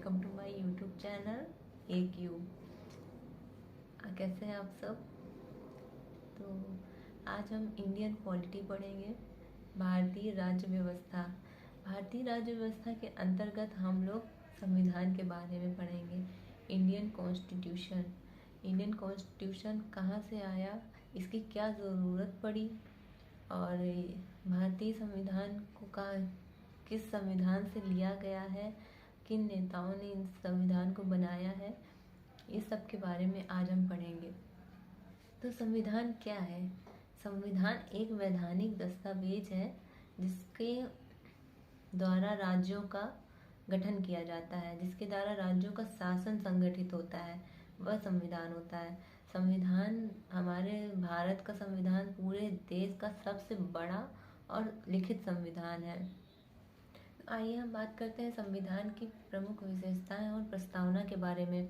Welcome to my YouTube channel A Q. कैसे हैं आप सब। तो आज हम इंडियन पॉलिटी पढ़ेंगे। भारतीय राज्य व्यवस्था। भारतीय राज्य व्यवस्था के अंतर्गत हम लोग संविधान के बारे में पढ़ेंगे। Indian constitution. इंडियन कॉन्स्टिट्यूशन कहाँ से आया, इसकी क्या ज़रूरत पड़ी, और भारतीय संविधान को किस संविधान से लिया गया है, किन नेताओं ने इन संविधान को बनाया है, इस सब के बारे में आज हम पढ़ेंगे। तो संविधान क्या है? संविधान एक वैधानिक दस्तावेज है जिसके द्वारा राज्यों का गठन किया जाता है, जिसके द्वारा राज्यों का शासन संगठित होता है, वह संविधान होता है। संविधान, हमारे भारत का संविधान पूरे देश का सबसे बड़ा और लिखित संविधान है। आइए हम बात करते हैं संविधान की प्रमुख विशेषताएं और प्रस्तावना के बारे में।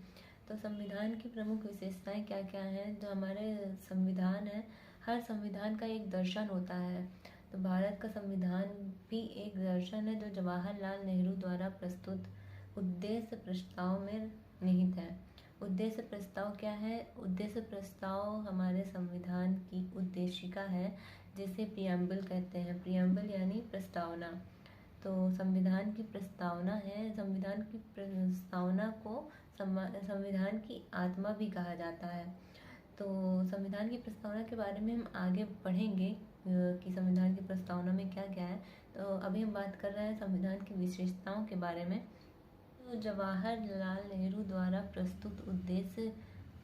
तो संविधान की प्रमुख विशेषताएं क्या क्या हैं? जो हमारे संविधान है, हर संविधान का एक दर्शन होता है। तो भारत का संविधान भी एक दर्शन है जो जवाहरलाल नेहरू द्वारा प्रस्तुत उद्देश्य प्रस्ताव में निहित है। उद्देश्य प्रस्ताव क्या है? उद्देश्य प्रस्ताव हमारे संविधान की उद्देशिका है, जिसे प्रियम्बल कहते हैं। प्रियम्बल यानी प्रस्तावना। तो संविधान की प्रस्तावना है। संविधान की प्रस्तावना को संविधान की आत्मा भी कहा जाता है। तो संविधान की प्रस्तावना के बारे में हम आगे पढ़ेंगे कि संविधान की प्रस्तावना में क्या क्या है। तो अभी हम बात कर रहे हैं संविधान की विशेषताओं के बारे में। तो जवाहरलाल नेहरू द्वारा प्रस्तुत उद्देश्य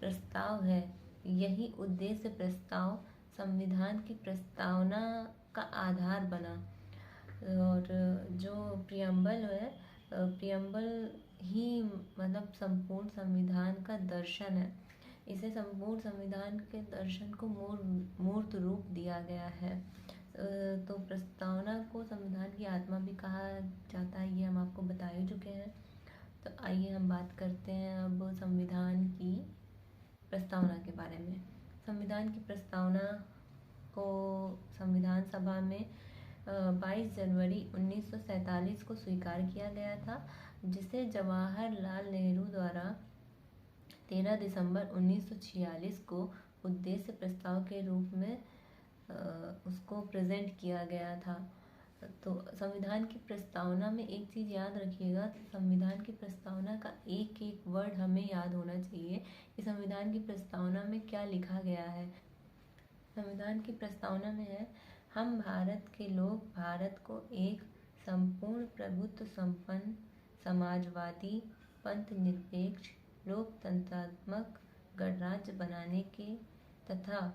प्रस्ताव है, यही उद्देश्य प्रस्ताव संविधान की प्रस्तावना का आधार बना। और जो प्रियम्बल है, प्रियम्बल ही मतलब संपूर्ण संविधान का दर्शन है। इसे संपूर्ण संविधान के दर्शन को मूर्त रूप दिया गया है। तो प्रस्तावना को संविधान की आत्मा भी कहा जाता है, ये हम आपको बता ही चुके हैं। तो आइए हम बात करते हैं अब संविधान की प्रस्तावना के बारे में। संविधान की प्रस्तावना को संविधान सभा में 22 जनवरी 1947 को स्वीकार किया गया था, जिसे जवाहरलाल नेहरू द्वारा 13 दिसंबर 1946 को उद्देश्य प्रस्ताव के रूप में उसको प्रेजेंट किया गया था। तो संविधान की प्रस्तावना में एक चीज़ याद रखिएगा, संविधान की प्रस्तावना का एक एक वर्ड हमें याद होना चाहिए कि संविधान की प्रस्तावना में क्या लिखा गया है। संविधान की प्रस्तावना में है, हम भारत के लोग भारत को एक संपूर्ण प्रभुत्व संपन्न समाजवादी पंथ निरपेक्ष लोकतंत्रात्मक गणराज्य बनाने के तथा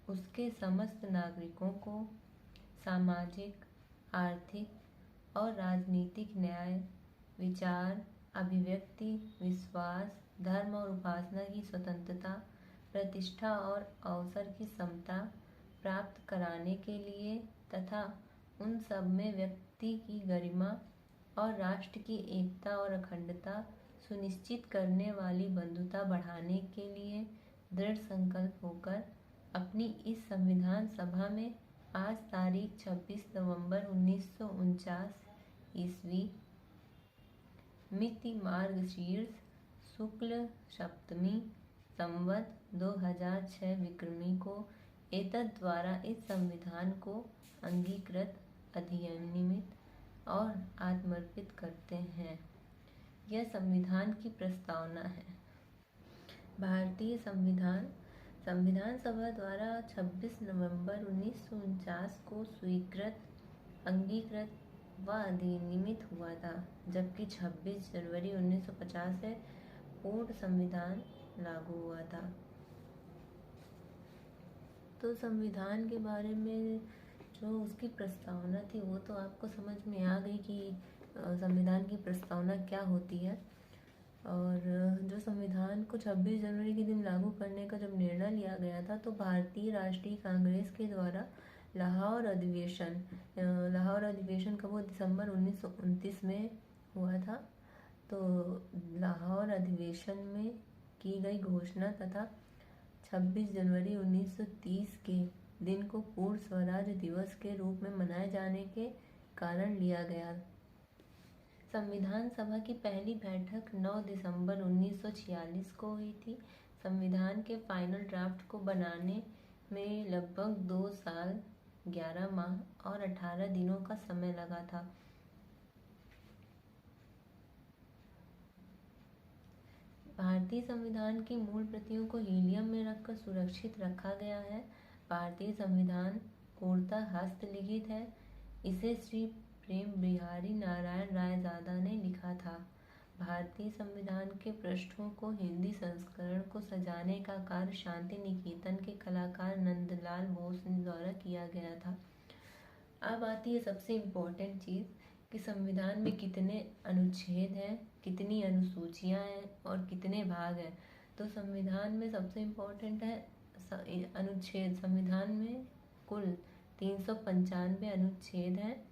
उसके समस्त नागरिकों को सामाजिक, आर्थिक और राजनीतिक न्याय, विचार, अभिव्यक्ति, विश्वास, धर्म और उपासना की स्वतंत्रता, प्रतिष्ठा और अवसर की समता प्राप्त कराने के लिए तथा उन सब में व्यक्ति की गरिमा और राष्ट्र की एकता और अखंडता सुनिश्चित करने वाली बंधुता बढ़ाने के लिए दृढ़ संकल्प होकर अपनी इस संविधान सभा में आज तारीख 26 नवंबर 1949 ईस्वी मिति मार्गशीर्ष शुक्ल सप्तमी संवत 2006 विक्रमी को एतद द्वारा इस संविधान को अंगीकृत, अधिनियमित और आत्मर्पित करते हैं। यह संविधान की प्रस्तावना है। भारतीय संविधान संविधान सभा द्वारा 26 नवंबर 1949 को स्वीकृत, अंगीकृत व अधिनियमित हुआ था, जबकि 26 जनवरी 1950 से पूर्ण संविधान लागू हुआ था। तो संविधान के बारे में जो उसकी प्रस्तावना थी वो तो आपको समझ में आ गई कि संविधान की प्रस्तावना क्या होती है। और जो संविधान को 26 जनवरी के दिन लागू करने का जब निर्णय लिया गया था, तो भारतीय राष्ट्रीय कांग्रेस के द्वारा लाहौर अधिवेशन का वो दिसंबर 1929 में हुआ था। तो लाहौर अधिवेशन में की गई घोषणा तथा 26 जनवरी 1930 के दिन को पूर्ण स्वराज दिवस के रूप में मनाए जाने के कारण लिया गया। संविधान सभा की पहली बैठक 9 दिसंबर 1946 को हुई थी। संविधान के फाइनल ड्राफ्ट को बनाने में लगभग 2 साल 11 माह और 18 दिनों का समय लगा था। भारतीय संविधान की मूल प्रतियों को हीलियम में रखकर सुरक्षित रखा गया है। भारतीय संविधान पूर्णतः हस्तलिखित है। इसे श्री प्रेम बिहारी नारायण रायजादा ने लिखा था। भारतीय संविधान के पृष्ठों को हिंदी संस्करण को सजाने का कार्य शांति निकेतन के कलाकार नंदलाल बोस द्वारा किया गया था। अब आती है सबसे इम्पोर्टेंट चीज़ कि संविधान में कितने अनुच्छेद हैं, कितनी अनुसूचियां हैं और कितने भाग हैं। तो संविधान में सबसे इम्पोर्टेंट है अनुच्छेद। संविधान में कुल 395 अनुच्छेद हैं,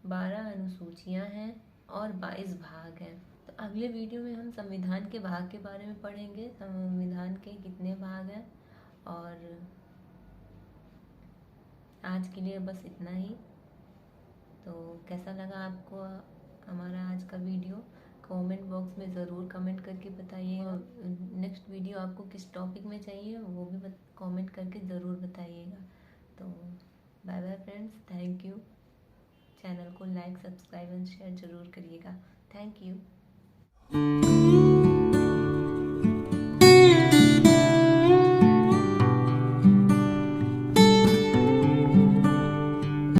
12 अनुसूचियां हैं और 22 भाग हैं। तो अगले वीडियो में हम संविधान के भाग के बारे में पढ़ेंगे, संविधान के कितने भाग हैं। और आज के लिए बस इतना ही। तो कैसा लगा आपको हमारा आज का वीडियो? कमेंट बॉक्स में ज़रूर कमेंट करके बताइएगा। नेक्स्ट वीडियो आपको किस टॉपिक में चाहिए वो भी कमेंट करके ज़रूर बताइएगा। तो bye bye friends, thank you. Channel को लाइक, सब्सक्राइब एंड शेयर ज़रूर करिएगा। Thank you.